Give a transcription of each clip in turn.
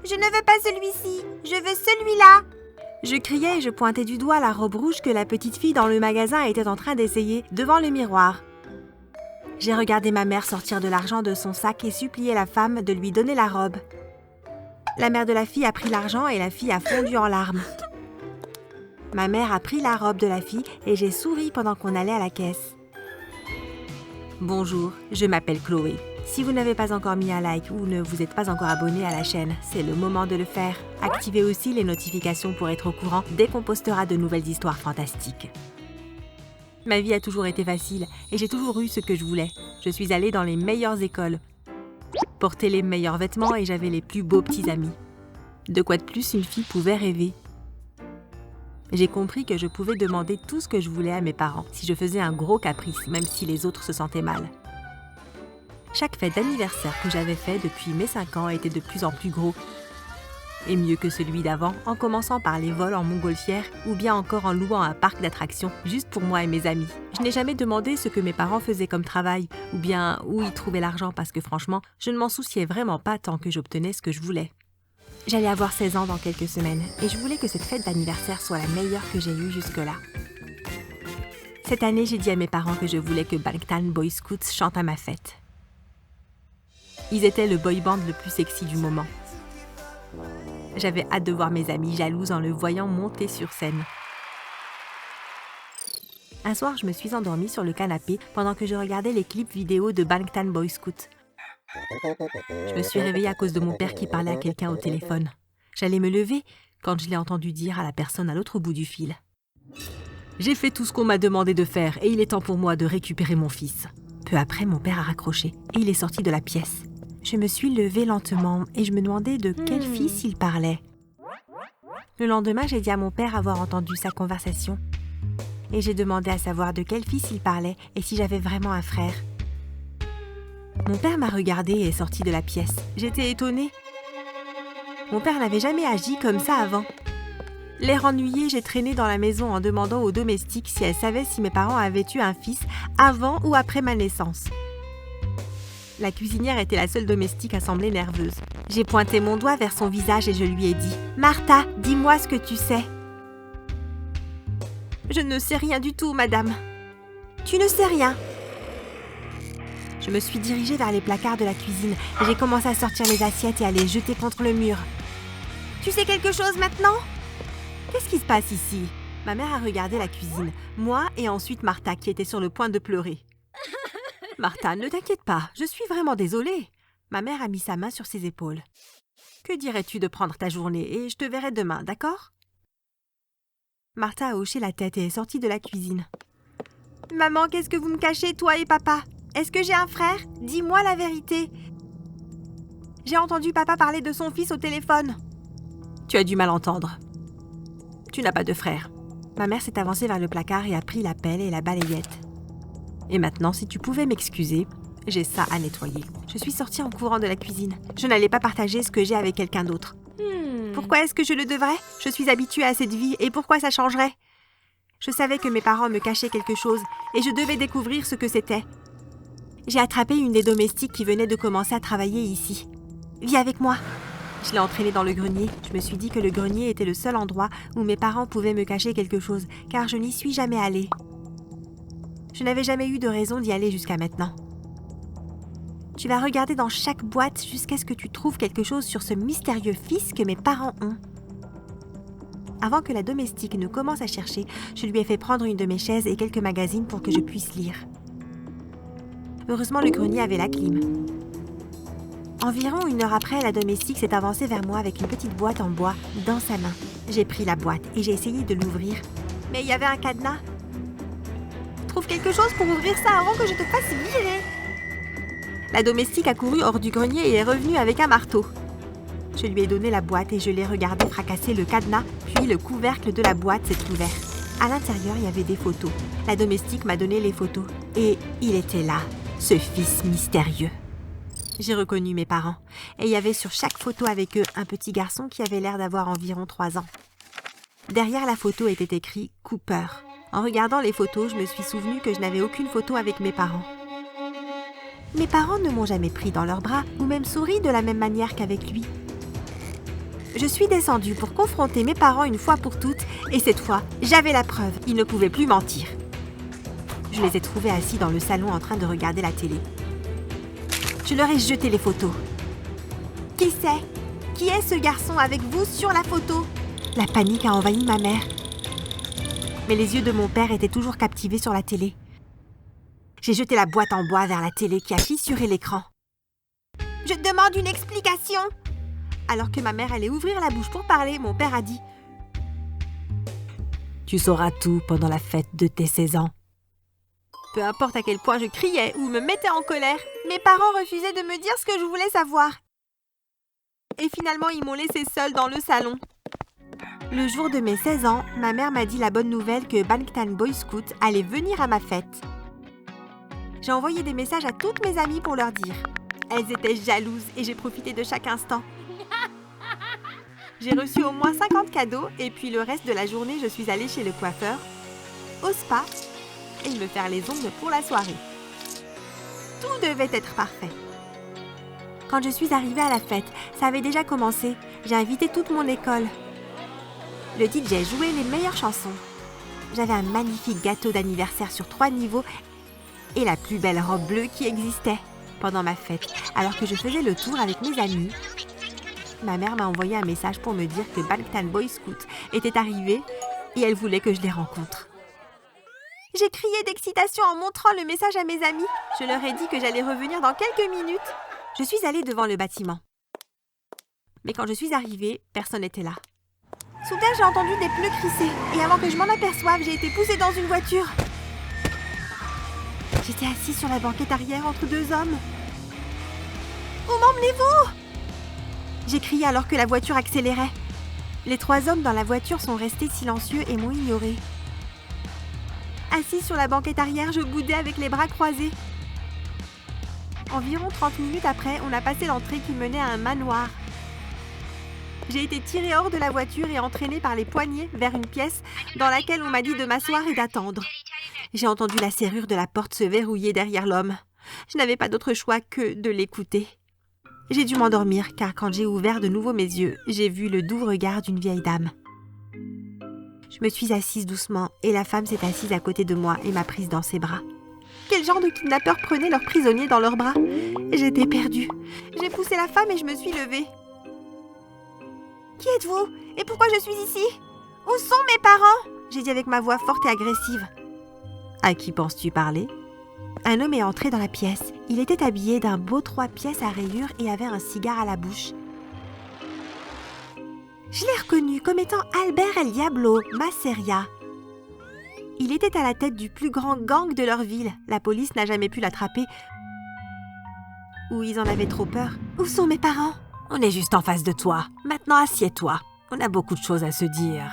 Je ne veux pas celui-ci, je veux celui-là. Je criais et je pointais du doigt la robe rouge que la petite fille dans le magasin était en train d'essayer devant le miroir. J'ai regardé ma mère sortir de l'argent de son sac et supplier la femme de lui donner la robe. La mère de la fille a pris l'argent et la fille a fondu en larmes. Ma mère a pris la robe de la fille et j'ai souri pendant qu'on allait à la caisse. Bonjour, je m'appelle Chloé. Si vous n'avez pas encore mis un like ou ne vous êtes pas encore abonné à la chaîne, c'est le moment de le faire. Activez aussi les notifications pour être au courant dès qu'on postera de nouvelles histoires fantastiques. Ma vie a toujours été facile et j'ai toujours eu ce que je voulais. Je suis allée dans les meilleures écoles, portais les meilleurs vêtements et j'avais les plus beaux petits amis. De quoi de plus une fille pouvait rêver? J'ai compris que je pouvais demander tout ce que je voulais à mes parents si je faisais un gros caprice, même si les autres se sentaient mal. Chaque fête d'anniversaire que j'avais fait depuis mes 5 ans était de plus en plus gros. Et mieux que celui d'avant, en commençant par les vols en montgolfière ou bien encore en louant un parc d'attractions juste pour moi et mes amis. Je n'ai jamais demandé ce que mes parents faisaient comme travail ou bien où ils trouvaient l'argent parce que franchement, je ne m'en souciais vraiment pas tant que j'obtenais ce que je voulais. J'allais avoir 16 ans dans quelques semaines et je voulais que cette fête d'anniversaire soit la meilleure que j'ai eue jusque-là. Cette année, j'ai dit à mes parents que je voulais que Bangtan Boy Scouts chante à ma fête. Ils étaient le boy band le plus sexy du moment. J'avais hâte de voir mes amis jalouses en le voyant monter sur scène. Un soir, je me suis endormie sur le canapé pendant que je regardais les clips vidéo de Bangtan Boy Scouts. Je me suis réveillée à cause de mon père qui parlait à quelqu'un au téléphone. J'allais me lever quand je l'ai entendu dire à la personne à l'autre bout du fil. « J'ai fait tout ce qu'on m'a demandé de faire et il est temps pour moi de récupérer mon fils. » Peu après, mon père a raccroché et il est sorti de la pièce. Je me suis levée lentement et je me demandais de quel fils il parlait. Le lendemain, j'ai dit à mon père avoir entendu sa conversation. Et j'ai demandé à savoir de quel fils il parlait et si j'avais vraiment un frère. Mon père m'a regardée et est sorti de la pièce. J'étais étonnée. Mon père n'avait jamais agi comme ça avant. L'air ennuyé, j'ai traîné dans la maison en demandant aux domestiques si elles savaient si mes parents avaient eu un fils avant ou après ma naissance. La cuisinière était la seule domestique à sembler nerveuse. J'ai pointé mon doigt vers son visage et je lui ai dit « Martha, dis-moi ce que tu sais. » « Je ne sais rien du tout, madame. »« Tu ne sais rien ?» Je me suis dirigée vers les placards de la cuisine et j'ai commencé à sortir les assiettes et à les jeter contre le mur. « Tu sais quelque chose maintenant ?»« Qu'est-ce qui se passe ici ?» Ma mère a regardé la cuisine, moi et ensuite Martha qui était sur le point de pleurer. « Martha, ne t'inquiète pas, je suis vraiment désolée. » Ma mère a mis sa main sur ses épaules. « Que dirais-tu de prendre ta journée et je te verrai demain, d'accord ?» Martha a hoché la tête et est sortie de la cuisine. « Maman, qu'est-ce que vous me cachez, toi et papa? Est-ce que j'ai un frère? Dis-moi la vérité. J'ai entendu papa parler de son fils au téléphone. » Tu as dû mal entendre. Tu n'as pas de frère. Ma mère s'est avancée vers le placard et a pris la pelle et la balayette. Et maintenant, si tu pouvais m'excuser, j'ai ça à nettoyer. Je suis sortie en courant de la cuisine. Je n'allais pas partager ce que j'ai avec quelqu'un d'autre. Pourquoi est-ce que je le devrais? Je suis habituée à cette vie et pourquoi ça changerait? Je savais que mes parents me cachaient quelque chose et je devais découvrir ce que c'était. J'ai attrapé une des domestiques qui venait de commencer à travailler ici. « Viens avec moi !» Je l'ai entraînée dans le grenier. Je me suis dit que le grenier était le seul endroit où mes parents pouvaient me cacher quelque chose, car je n'y suis jamais allée. Je n'avais jamais eu de raison d'y aller jusqu'à maintenant. Tu vas regarder dans chaque boîte jusqu'à ce que tu trouves quelque chose sur ce mystérieux fils que mes parents ont. Avant que la domestique ne commence à chercher, je lui ai fait prendre une de mes chaises et quelques magazines pour que je puisse lire. Heureusement, le grenier avait la clim. Environ 1 heure après, la domestique s'est avancée vers moi avec une petite boîte en bois dans sa main. J'ai pris la boîte et j'ai essayé de l'ouvrir, mais il y avait un cadenas. Trouve quelque chose pour ouvrir ça avant que je te fasse virer. La domestique a couru hors du grenier et est revenue avec un marteau. Je lui ai donné la boîte et je l'ai regardé fracasser le cadenas, puis le couvercle de la boîte s'est ouvert. À l'intérieur, il y avait des photos. La domestique m'a donné les photos et il était là, ce fils mystérieux. J'ai reconnu mes parents et il y avait sur chaque photo avec eux un petit garçon qui avait l'air d'avoir environ 3 ans. Derrière la photo était écrit « Cooper ». En regardant les photos, je me suis souvenu que je n'avais aucune photo avec mes parents. Mes parents ne m'ont jamais pris dans leurs bras ou même souri de la même manière qu'avec lui. Je suis descendue pour confronter mes parents une fois pour toutes et cette fois, j'avais la preuve. Ils ne pouvaient plus mentir. Je les ai trouvés assis dans le salon en train de regarder la télé. Je leur ai jeté les photos. « Qui c'est ? Qui est ce garçon avec vous sur la photo ?» La panique a envahi ma mère. Mais les yeux de mon père étaient toujours captivés sur la télé. J'ai jeté la boîte en bois vers la télé qui a fissuré l'écran. « Je demande une explication !» Alors que ma mère allait ouvrir la bouche pour parler, mon père a dit « Tu sauras tout pendant la fête de tes 16 ans. » Peu importe à quel point je criais ou me mettais en colère, mes parents refusaient de me dire ce que je voulais savoir. Et finalement, ils m'ont laissée seule dans le salon. Le jour de mes 16 ans, ma mère m'a dit la bonne nouvelle que Bangtan Boy Scout allait venir à ma fête. J'ai envoyé des messages à toutes mes amies pour leur dire. Elles étaient jalouses et j'ai profité de chaque instant. J'ai reçu au moins 50 cadeaux et puis le reste de la journée, je suis allée chez le coiffeur, au spa et me faire les ongles pour la soirée. Tout devait être parfait. Quand je suis arrivée à la fête, ça avait déjà commencé. J'ai invité toute mon école. Le DJ jouait les meilleures chansons. J'avais un magnifique gâteau d'anniversaire sur 3 niveaux et la plus belle robe bleue qui existait. Pendant ma fête, alors que je faisais le tour avec mes amis, ma mère m'a envoyé un message pour me dire que Bangtan Boy Scout était arrivé et elle voulait que je les rencontre. J'ai crié d'excitation en montrant le message à mes amis. Je leur ai dit que j'allais revenir dans quelques minutes. Je suis allée devant le bâtiment. Mais quand je suis arrivée, personne n'était là. Soudain, j'ai entendu des pneus crisser et avant que je m'en aperçoive, j'ai été poussée dans une voiture. J'étais assise sur la banquette arrière entre 2 hommes. « Où m'emmenez-vous » J'ai crié alors que la voiture accélérait. Les 3 hommes dans la voiture sont restés silencieux et m'ont ignorée. Assise sur la banquette arrière, je boudais avec les bras croisés. Environ 30 minutes après, on a passé l'entrée qui menait à un manoir. J'ai été tirée hors de la voiture et entraînée par les poignets vers une pièce dans laquelle on m'a dit de m'asseoir et d'attendre. J'ai entendu la serrure de la porte se verrouiller derrière l'homme. Je n'avais pas d'autre choix que de l'écouter. J'ai dû m'endormir car quand j'ai ouvert de nouveau mes yeux, j'ai vu le doux regard d'une vieille dame. Je me suis assise doucement et la femme s'est assise à côté de moi et m'a prise dans ses bras. Quel genre de kidnappeurs prenaient leurs prisonniers dans leurs bras ? J'étais perdue. J'ai poussé la femme et je me suis levée. « Qui êtes-vous ? Et pourquoi je suis ici ? Où sont mes parents ?» J'ai dit avec ma voix forte et agressive. « À qui penses-tu parler ?» Un homme est entré dans la pièce. Il était habillé d'un beau 3 pièces à rayures et avait un cigare à la bouche. Je l'ai reconnu comme étant Albert El Diablo Masseria. Il était à la tête du plus grand gang de leur ville. La police n'a jamais pu l'attraper. Ou ils en avaient trop peur. Où sont mes parents ? On est juste en face de toi. Maintenant, assieds-toi. On a beaucoup de choses à se dire.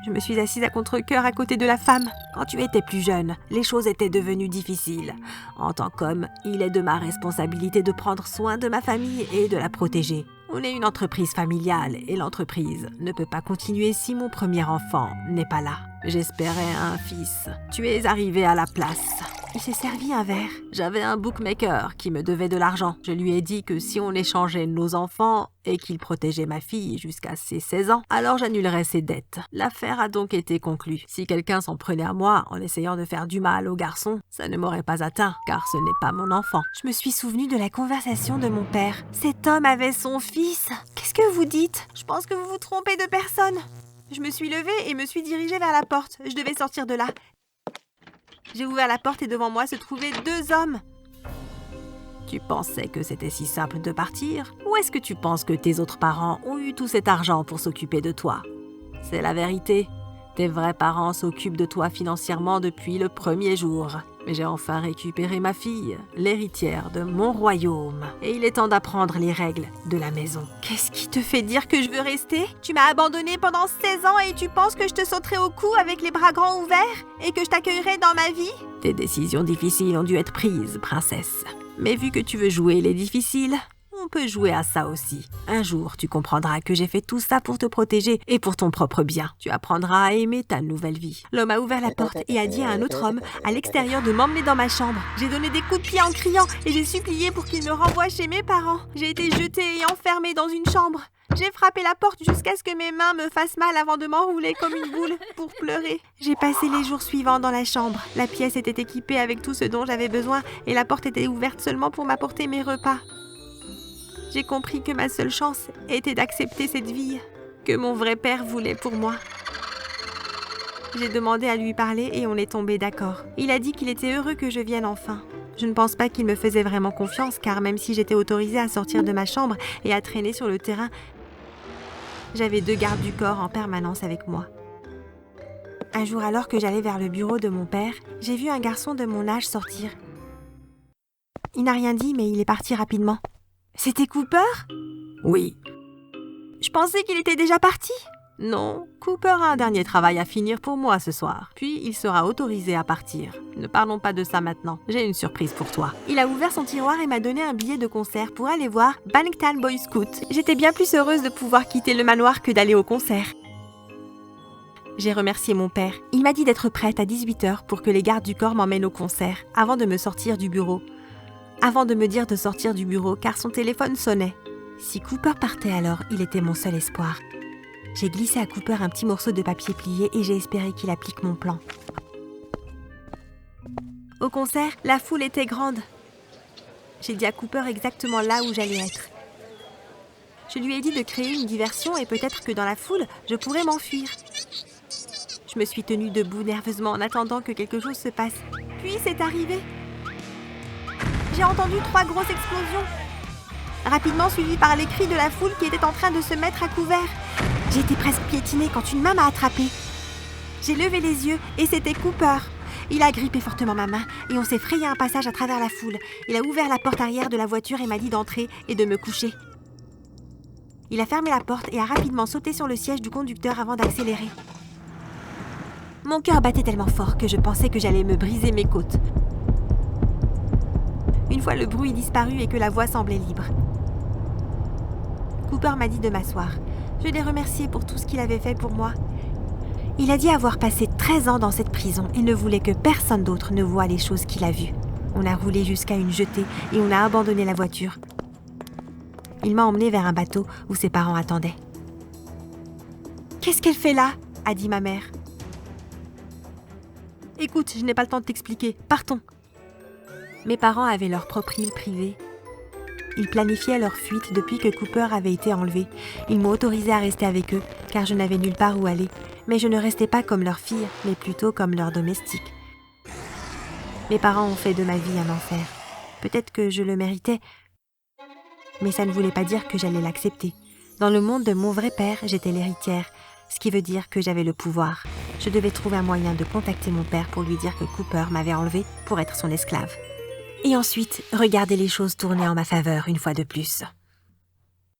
Je me suis assise à contre-cœur à côté de la femme. Quand tu étais plus jeune, les choses étaient devenues difficiles. En tant qu'homme, il est de ma responsabilité de prendre soin de ma famille et de la protéger. On est une entreprise familiale et l'entreprise ne peut pas continuer si mon premier enfant n'est pas là. J'espérais un fils. Tu es arrivé à la place. Il s'est servi un verre. J'avais un bookmaker qui me devait de l'argent. Je lui ai dit que si on échangeait nos enfants et qu'il protégeait ma fille jusqu'à ses 16 ans, alors j'annulerais ses dettes. L'affaire a donc été conclue. Si quelqu'un s'en prenait à moi en essayant de faire du mal au garçon, ça ne m'aurait pas atteint, car ce n'est pas mon enfant. Je me suis souvenue de la conversation de mon père. Cet homme avait son fils. Qu'est-ce que vous dites ? Je pense que vous vous trompez de personne. Je me suis levée et me suis dirigée vers la porte. Je devais sortir de là. J'ai ouvert la porte et devant moi se trouvaient 2 hommes. Tu pensais que c'était si simple de partir ? Ou est-ce que tu penses que tes autres parents ont eu tout cet argent pour s'occuper de toi ? C'est la vérité. Tes vrais parents s'occupent de toi financièrement depuis le premier jour. Mais j'ai enfin récupéré ma fille, l'héritière de mon royaume. Et il est temps d'apprendre les règles de la maison. Qu'est-ce qui te fait dire que je veux rester ? Tu m'as abandonnée pendant 16 ans et tu penses que je te sauterai au cou avec les bras grands ouverts et que je t'accueillerai dans ma vie ? Tes décisions difficiles ont dû être prises, princesse. Mais vu que tu veux jouer les difficiles, On peut jouer à ça aussi. Un jour, tu comprendras que j'ai fait tout ça pour te protéger et pour ton propre bien. Tu apprendras à aimer ta nouvelle vie. » L'homme a ouvert la porte et a dit à un autre homme à l'extérieur de m'emmener dans ma chambre. J'ai donné des coups de pied en criant et j'ai supplié pour qu'il me renvoie chez mes parents. J'ai été jetée et enfermée dans une chambre. J'ai frappé la porte jusqu'à ce que mes mains me fassent mal avant de m'enrouler comme une boule pour pleurer. J'ai passé les jours suivants dans la chambre. La pièce était équipée avec tout ce dont j'avais besoin et la porte était ouverte seulement pour m'apporter mes repas. J'ai compris que ma seule chance était d'accepter cette vie que mon vrai père voulait pour moi. J'ai demandé à lui parler et on est tombé d'accord. Il a dit qu'il était heureux que je vienne enfin. Je ne pense pas qu'il me faisait vraiment confiance car même si j'étais autorisée à sortir de ma chambre et à traîner sur le terrain, j'avais 2 gardes du corps en permanence avec moi. Un jour alors que j'allais vers le bureau de mon père, j'ai vu un garçon de mon âge sortir. Il n'a rien dit mais il est parti rapidement. C'était Cooper ? Oui. Je pensais qu'il était déjà parti. Non, Cooper a un dernier travail à finir pour moi ce soir. Puis il sera autorisé à partir. Ne parlons pas de ça maintenant. J'ai une surprise pour toi. Il a ouvert son tiroir et m'a donné un billet de concert pour aller voir Bangtan Boy Scout. J'étais bien plus heureuse de pouvoir quitter le manoir que d'aller au concert. J'ai remercié mon père. Il m'a dit d'être prête à 18h pour que les gardes du corps m'emmènent au concert, avant de me sortir du bureau. Avant de me dire de sortir du bureau car son téléphone sonnait. Si Cooper partait alors, il était mon seul espoir. J'ai glissé à Cooper un petit morceau de papier plié et j'ai espéré qu'il applique mon plan. Au concert, la foule était grande. J'ai dit à Cooper exactement là où j'allais être. Je lui ai dit de créer une diversion et peut-être que dans la foule, je pourrais m'enfuir. Je me suis tenue debout nerveusement en attendant que quelque chose se passe. Puis c'est arrivé. J'ai entendu 3 grosses explosions. Rapidement suivies par les cris de la foule qui était en train de se mettre à couvert. J'ai été presque piétinée quand une main m'a attrapée. J'ai levé les yeux et c'était Cooper. Il a grippé fortement ma main et on s'est frayé un passage à travers la foule. Il a ouvert la porte arrière de la voiture et m'a dit d'entrer et de me coucher. Il a fermé la porte et a rapidement sauté sur le siège du conducteur avant d'accélérer. Mon cœur battait tellement fort que je pensais que j'allais me briser mes côtes. Une fois le bruit disparu et que la voie semblait libre. Cooper m'a dit de m'asseoir. Je l'ai remercié pour tout ce qu'il avait fait pour moi. Il a dit avoir passé 13 ans dans cette prison et ne voulait que personne d'autre ne voie les choses qu'il a vues. On a roulé jusqu'à une jetée et on a abandonné la voiture. Il m'a emmenée vers un bateau où ses parents attendaient. « Qu'est-ce qu'elle fait là ?» a dit ma mère. « Écoute, je n'ai pas le temps de t'expliquer. Partons. » Mes parents avaient leur propre île privée. Ils planifiaient leur fuite depuis que Cooper avait été enlevé. Ils m'ont autorisé à rester avec eux, car je n'avais nulle part où aller. Mais je ne restais pas comme leur fille, mais plutôt comme leur domestique. Mes parents ont fait de ma vie un enfer. Peut-être que je le méritais, mais ça ne voulait pas dire que j'allais l'accepter. Dans le monde de mon vrai père, j'étais l'héritière, ce qui veut dire que j'avais le pouvoir. Je devais trouver un moyen de contacter mon père pour lui dire que Cooper m'avait enlevé pour être son esclave. Et ensuite, regarder les choses tourner en ma faveur une fois de plus.